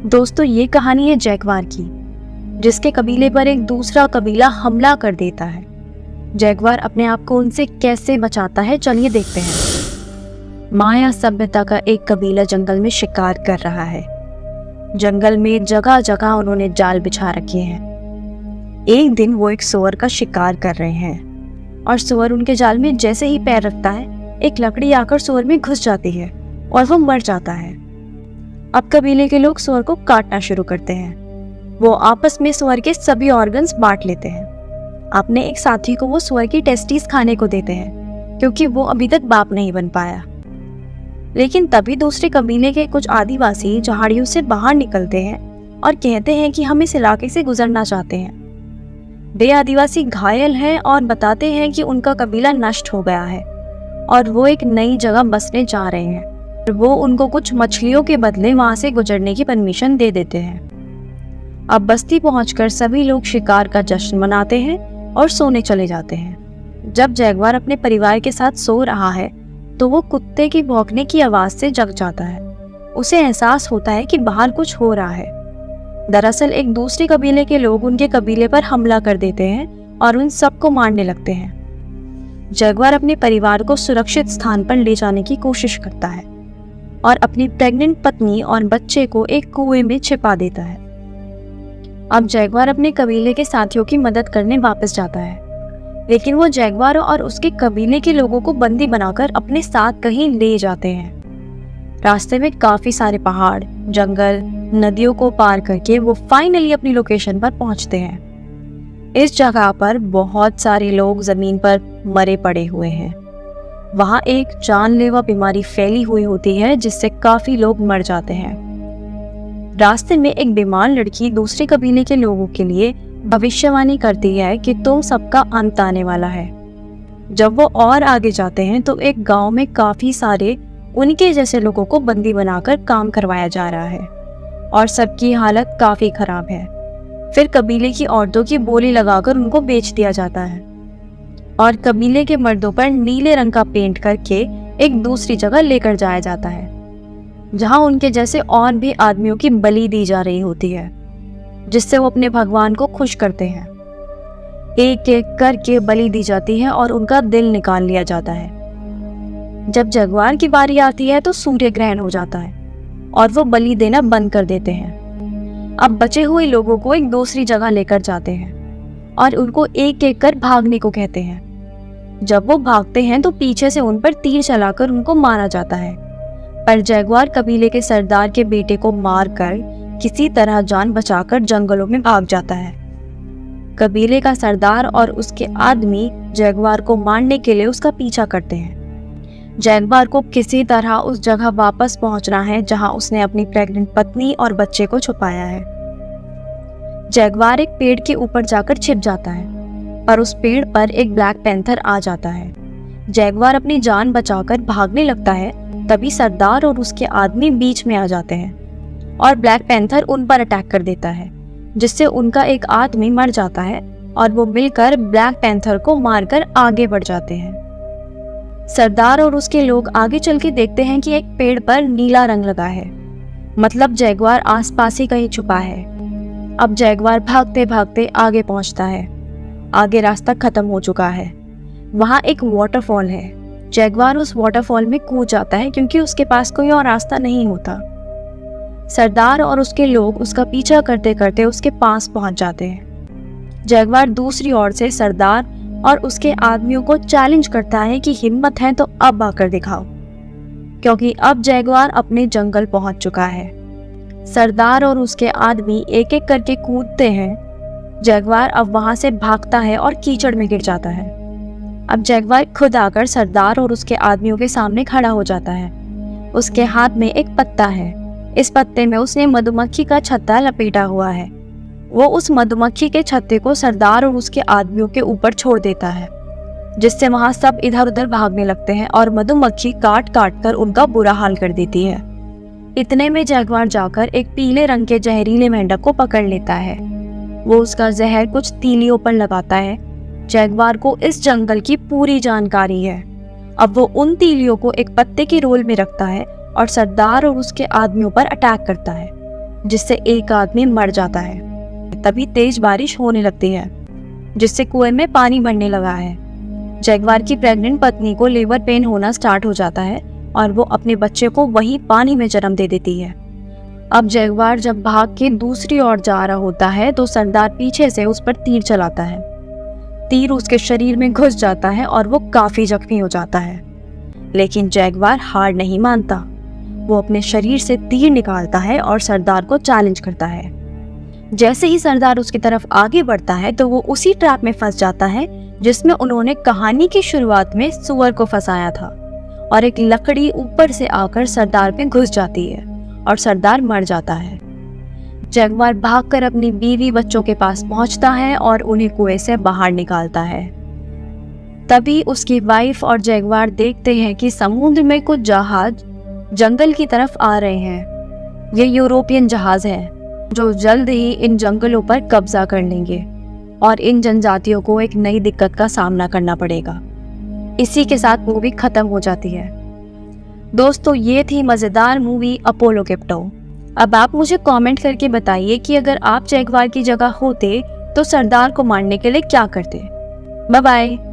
दोस्तों, ये कहानी है जैगवार की, जिसके कबीले पर एक दूसरा कबीला हमला कर देता है। जैगवार अपने आप को उनसे कैसे बचाता है, चलिए देखते हैं। माया सभ्यता का एक कबीला जंगल में शिकार कर रहा है। जंगल में जगह जगह उन्होंने जाल बिछा रखे हैं। एक दिन वो एक सूअर का शिकार कर रहे हैं और सूअर उनके जाल में जैसे ही पैर रखता है, एक लकड़ी आकर सूअर में घुस जाती है और वो मर जाता है। अब कबीले के लोग सूअर को काटना शुरू करते हैं। वो आपस में सूअर के सभी ऑर्गन्स बांट लेते हैं। अपने एक साथी को वो सूअर की टेस्टीज खाने को देते हैं, क्योंकि वो अभी तक बाप नहीं बन पाया। लेकिन तभी दूसरे कबीले के कुछ आदिवासी झाड़ियों से बाहर निकलते हैं और कहते हैं कि हम इस इलाके से गुजरना चाहते हैं। वे आदिवासी घायल हैं और बताते हैं कि उनका कबीला नष्ट हो गया है और वो एक नई जगह बसने जा रहे हैं। वो उनको कुछ मछलियों के बदले वहां से गुजरने की परमिशन दे देते हैं। अब बस्ती पहुंचकर सभी लोग शिकार का जश्न मनाते हैं और सोने चले जाते हैं। जब जैगवार अपने परिवार के साथ सो रहा है तो वो कुत्ते की भौंकने की आवाज से जग जाता है। उसे एहसास होता है कि बाहर कुछ हो रहा है। दरअसल एक दूसरे कबीले के लोग उनके कबीले पर हमला कर देते हैं और उन सबको मारने लगते हैं। जैगवार अपने परिवार को सुरक्षित स्थान पर ले जाने की कोशिश करता है और अपनी प्रेग्नेंट पत्नी और बच्चे को एक कुएं में छिपा देता है। अब जैगवार अपने कबीले के साथियों की मदद करने वापस जाता है, लेकिन वो जैगवार और उसके कबीले के लोगों को बंदी बनाकर अपने साथ कहीं ले जाते हैं। रास्ते में काफी सारे पहाड़, जंगल, नदियों को पार करके वो फाइनली अपनी लोकेशन पर पहुंचते हैं। इस जगह पर बहुत सारे लोग जमीन पर मरे पड़े हुए हैं। वहां एक जानलेवा बीमारी फैली हुई होती है, जिससे काफी लोग मर जाते हैं। रास्ते में एक बीमार लड़की दूसरे कबीले के लोगों के लिए भविष्यवाणी करती है कि तुम सबका अंत आने वाला है। जब वो और आगे जाते हैं तो एक गांव में काफी सारे उनके जैसे लोगों को बंदी बनाकर काम करवाया जा रहा है और सबकी हालत काफी खराब है। फिर कबीले की औरतों की बोली लगाकर उनको बेच दिया जाता है और कबीले के मर्दों पर नीले रंग का पेंट करके एक दूसरी जगह लेकर जाया जाता है, जहां उनके जैसे और भी आदमियों की बलि दी जा रही होती है, जिससे वो अपने भगवान को खुश करते हैं। एक एक करके बलि दी जाती है और उनका दिल निकाल लिया जाता है। जब जैगवार की बारी आती है तो सूर्य ग्रहण हो जाता है और वो बलि देना बंद कर देते हैं। अब बचे हुए लोगों को एक दूसरी जगह लेकर जाते हैं और उनको एक एक कर भागने को कहते हैं। जब वो भागते हैं तो पीछे से उन पर तीर चलाकर उनको मारा जाता है, पर जैगवार कबीले के सरदार के बेटे को मारकर किसी तरह जान बचाकर जंगलों में भाग जाता है। कबीले का सरदार और उसके आदमी जैगवार को मारने के लिए उसका पीछा करते हैं। जैगवार को किसी तरह उस जगह वापस पहुंचना है जहां उसने अपनी प्रेग्नेंट पत्नी और बच्चे को छुपाया है। जैगवार एक पेड़ के ऊपर जाकर छिप जाता है, पर उस पेड़ पर एक ब्लैक पैंथर आ जाता है। जैगवार अपनी जान बचाकर भागने लगता है, तभी सरदार और उसके आदमी बीच में आ जाते हैं और ब्लैक पैंथर उन पर अटैक कर देता है, जिससे उनका एक आदमी मर जाता है और वो मिलकर ब्लैक पैंथर को मारकर आगे बढ़ जाते हैं। सरदार और उसके लोग आगे चल के देखते हैं कि एक पेड़ पर नीला रंग लगा है, मतलब जैगवार आसपास ही कहीं छुपा है। अब जैगवार भागते भागते आगे पहुंचता है। आगे रास्ता खत्म हो चुका है। वहां एक वाटरफॉल है। जैगवार उस वाटरफॉल में कूद जाता है, क्योंकि उसके पास कोई और रास्ता नहीं होता। सरदार और उसके लोग उसका पीछा करते करते उसके पास पहुंच जाते हैं। जैगवार दूसरी ओर से सरदार और उसके आदमियों को चैलेंज करता है कि हिम्मत है तो अब आकर दिखाओ, क्योंकि अब जैगवार अपने जंगल पहुंच चुका है। सरदार और उसके आदमी एक एक करके कूदते हैं। जैगवार अब वहां से भागता है और कीचड़ में गिर जाता है। अब जैगवार खुद आकर सरदार और उसके आदमियों के सामने खड़ा हो जाता है। उसके हाथ में एक पत्ता है। इस पत्ते में उसने मधुमक्खी का छत्ता लपेटा हुआ है। वो उस मधुमक्खी के छत्ते को सरदार और उसके आदमियों के ऊपर छोड़ देता है, जिससे वहां सब इधर उधर भागने लगते हैं और मधुमक्खी काट काट कर उनका बुरा हाल कर देती है। इतने में जैगवार जाकर एक पीले रंग के जहरीले मेंढक को पकड़ लेता है। वो उसका जहर कुछ तीलियों पर लगाता है। जैगवार को इस जंगल की पूरी जानकारी है। अब वो उन तीलियों को एक पत्ते के रोल में रखता है और सरदार और उसके आदमियों पर अटैक करता है। जिससे एक आदमी मर जाता है। तभी तेज बारिश होने लगती है, जिससे कुएं में पानी भरने लगा है। जैगवार की प्रेग्नेंट पत्नी को लेबर पेन होना स्टार्ट हो जाता है और वो अपने बच्चे को वहीं पानी में जन्म दे देती है। अब जैगवार जब भाग के दूसरी ओर जा रहा होता है तो सरदार पीछे से उस पर तीर चलाता है। तीर उसके शरीर में घुस जाता है और वो काफी जख्मी हो जाता है। लेकिन जैगवार हार नहीं मानता। वो अपने शरीर से तीर निकालता है और सरदार को चैलेंज करता है। जैसे ही सरदार उसकी तरफ आगे बढ़ता है तो वो उसी ट्रैप में फंस जाता है जिसमें उन्होंने कहानी की शुरुआत में सूअर को फंसाया था, और एक लकड़ी ऊपर से आकर सरदार पे घुस जाती है और सरदार मर जाता है। जैगवार भागकर अपनी बीवी बच्चों के पास पहुंचता है और उन्हें कुएं से बाहर निकालता है। तभी उसकी वाइफ और जैगवार देखते हैं कि समुद्र में कुछ जहाज जंगल की तरफ आ रहे हैं। ये यूरोपियन जहाज हैं जो जल्द ही इन जंगलों पर कब्जा कर लेंगे और इन जनजातियों को एक नई दिक्कत का सामना करना पड़ेगा। इसी के साथ मूवी खत्म हो जाती है। दोस्तों, ये थी मजेदार मूवी अपोलो क्रिप्टो। अब आप मुझे कमेंट करके बताइए कि अगर आप जैगवार की जगह होते तो सरदार को मारने के लिए क्या करते। Bye bye.